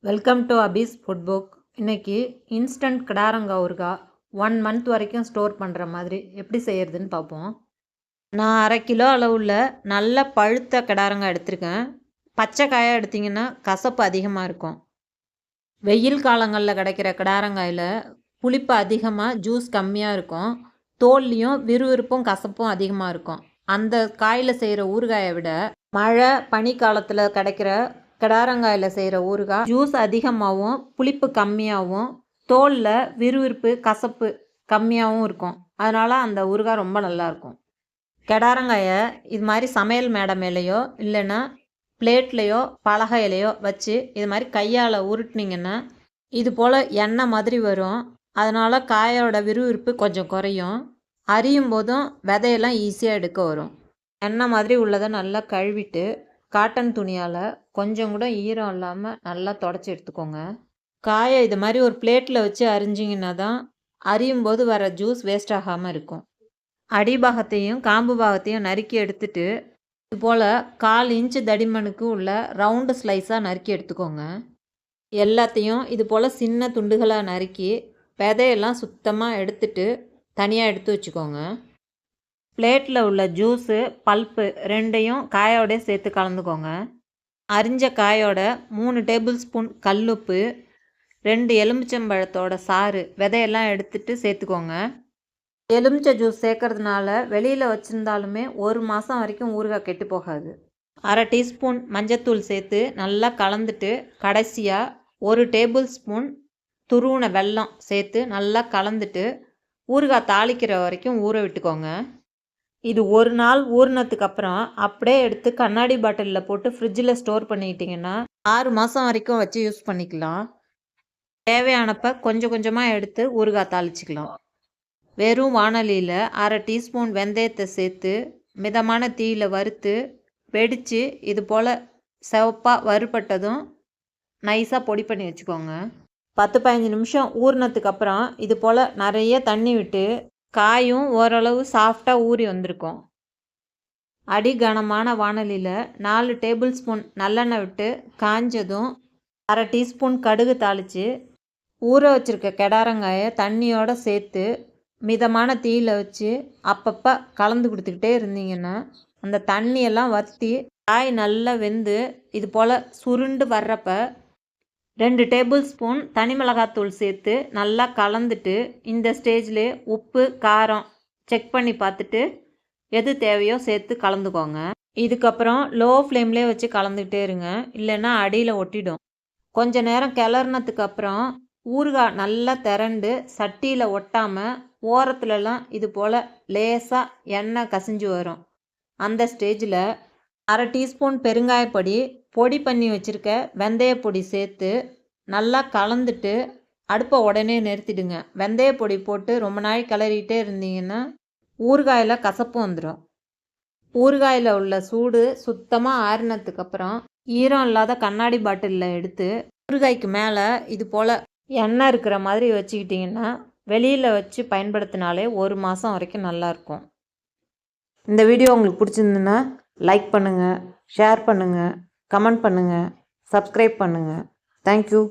Welcome to Abi's food book. இன்றைக்கி instant கிடாரங்காய் ஊறுகாய் 1 மந்த் வரைக்கும் ஸ்டோர் பண்ணுற மாதிரி எப்படி செய்கிறதுன்னு பார்ப்போம். நான் 1/2 கிலோ அளவுள்ள நல்ல பழுத்த கிடாரங்காய் எடுத்திருக்கேன். பச்சை காயாக எடுத்திங்கன்னா கசப்பு அதிகமாக இருக்கும். வெயில் காலங்களில் கிடைக்கிற கிடாரங்காயில் புளிப்பு அதிகமாக, ஜூஸ் கம்மியாக இருக்கும். தோல்லையும் விறுவிறுப்பும் கசப்பும் அதிகமாக இருக்கும். அந்த காயில் செய்கிற ஊறுகாயை விட மழை பனி காலத்தில் கிடைக்கிற கிடாரங்காயில் செய்கிற ஊறுகாய் ஜூஸ் அதிகமாகவும், புளிப்பு கம்மியாகவும், தோலில் விறுவிறுப்பு கசப்பு கம்மியாகவும் இருக்கும். அதனால் அந்த ஊறுகாய் ரொம்ப நல்லாயிருக்கும். கிடாரங்காயை இது மாதிரி சமையல் மேடை மேலேயோ இல்லைன்னா பிளேட்லேயோ பலகையிலையோ வச்சு இது மாதிரி கையால் உருட்டினீங்கன்னா இது போல் எண்ணெய் மாதிரி வரும். அதனால் காயோட விறுவிறுப்பு கொஞ்சம் குறையும். அரியும் போதும் விதையெல்லாம் ஈஸியாக எடுக்க வரும். எண்ணெய் மாதிரி உள்ளதை நல்லா கழுவிட்டு காட்டன் துணியால் கொஞ்சம் கூட ஈரம் இல்லாமல் நல்லா தொடச்சி எடுத்துக்கோங்க. காயை இது மாதிரி ஒரு பிளேட்டில் வச்சு அரிஞ்சிங்கன்னா தான் அரியும் போது வர ஜூஸ் வேஸ்ட் ஆகாமல் இருக்கும். அடிபாகத்தையும் காம்பு பாகத்தையும் நறுக்கி எடுத்துட்டு இது போல் 1/4 இன்ச்சு தடிமனுக்கு உள்ள ரவுண்டு ஸ்லைஸாக நறுக்கி எடுத்துக்கோங்க. எல்லாத்தையும் இது போல் சின்ன துண்டுகளாக நறுக்கி விதையெல்லாம் சுத்தமாக எடுத்துட்டு தனியாக எடுத்து வச்சுக்கோங்க. பிளேட்டில் உள்ள ஜூஸு பல்ப்பு ரெண்டையும் காயோட சேர்த்து கலந்துக்கோங்க. அரிஞ்ச காயோட 3 டேபிள் ஸ்பூன் கல்லுப்பு, 2 எலுமிச்சம்பழத்தோட சாறு விதையெல்லாம் எடுத்துட்டு சேர்த்துக்கோங்க. எலுமிச்சை ஜூஸ் சேர்க்கறதுனால வெளியில் வச்சுருந்தாலுமே 1 மாதம் வரைக்கும் ஊறுகாய் கெட்டு போகாது. 1/2 டீஸ்பூன் மஞ்சத்தூள் சேர்த்து நல்லா கலந்துட்டு கடைசியாக 1 டேபிள் ஸ்பூன் துருவின வெல்லம் சேர்த்து நல்லா கலந்துட்டு ஊறுகாய் தாளிக்கிற வரைக்கும் ஊற விட்டுக்கோங்க. இது 1 நாள் ஊறினதுக்கு அப்புறம் அப்படியே எடுத்து கண்ணாடி பாட்டிலில் போட்டு ஃப்ரிட்ஜில் ஸ்டோர் பண்ணிக்கிட்டிங்கன்னா 6 மாதம் வரைக்கும் வச்சு யூஸ் பண்ணிக்கலாம். தேவையானப்போ கொஞ்சம் கொஞ்சமாக எடுத்து ஊறுகாய் தாளிச்சிக்கலாம். வெறும் வாணலியில் 1/2 டீஸ்பூன் வெந்தயத்தை சேர்த்து மிதமான தீயில் வறுத்து வெடித்து இது போல் சிவப்பாக வறுபட்டதும் நைஸாக பொடி பண்ணி வச்சுக்கோங்க. 10-15 நிமிஷம் ஊறினதுக்கு அப்புறம் இது போல் நிறைய தண்ணி விட்டு காயும் ஓரளவு சாஃப்டாக ஊறி வந்திருக்கும். அடி கனமான வாணலியில் 4 டேபிள் ஸ்பூன் நல்லெண்ணெய் விட்டு காஞ்சதும் 1/2 டீஸ்பூன் கடுகு தாளித்து ஊற வச்சுருக்க கிடாரங்காயை தண்ணியோடு சேர்த்து மிதமான தீயில் வச்சு அப்பப்போ கலந்து கொடுத்துக்கிட்டே இருந்தீங்கன்னா அந்த தண்ணியெல்லாம் வற்றி காய் நல்லா வெந்து இது போல் சுருண்டு வர்றப்ப 2 டேபிள் ஸ்பூன் தனி மிளகாத்தூள் சேர்த்து நல்லா கலந்துட்டு இந்த ஸ்டேஜ்லேயே உப்பு காரம் செக் பண்ணி பார்த்துட்டு எது தேவையோ சேர்த்து கலந்துக்கோங்க. இதுக்கப்புறம் லோ ஃப்ளேம்லேயே வச்சு கலந்துக்கிட்டே இருங்க, இல்லைன்னா அடியில் ஒட்டிடும். கொஞ்ச நேரம் கிளறினதுக்கு அப்புறம் ஊறுகாய் நல்லா திரண்டு சட்டியில் ஒட்டாமல் ஓரத்துலலாம் இது போல் லேசாக எண்ணெய் கசிஞ்சு வரும். அந்த ஸ்டேஜில் 1/2 டீஸ்பூன் பெருங்காயப்பொடி, பொடி பண்ணி வச்சுருக்க வெந்தயப்பொடி சேர்த்து நல்லா கலந்துட்டு அடுப்பை உடனே நிறுத்திடுங்க. வெந்தயப்பொடி போட்டு ரொம்ப நாள் கிளறிட்டே இருந்தீங்கன்னா ஊறுகாயில் கசப்பு வந்துடும். ஊறுகாயில் உள்ள சூடு சுத்தமாக ஆறினதுக்கப்புறம் ஈரம் இல்லாத கண்ணாடி பாட்டிலில் எடுத்து ஊறுகாய்க்கு மேலே இது போல் எண்ணெய் இருக்கிற மாதிரி வச்சுக்கிட்டிங்கன்னா வெளியில் வச்சு பயன்படுத்தினாலே 1 மாதம் வரைக்கும் நல்லாயிருக்கும். இந்த வீடியோ உங்களுக்கு பிடிச்சிருந்துன்னா லைக் பண்ணுங்கள், ஷேர் பண்ணுங்கள், கமெண்ட் பண்ணுங்கள், சப்ஸ்கிரைப் பண்ணுங்கள். தேங்க்யூ.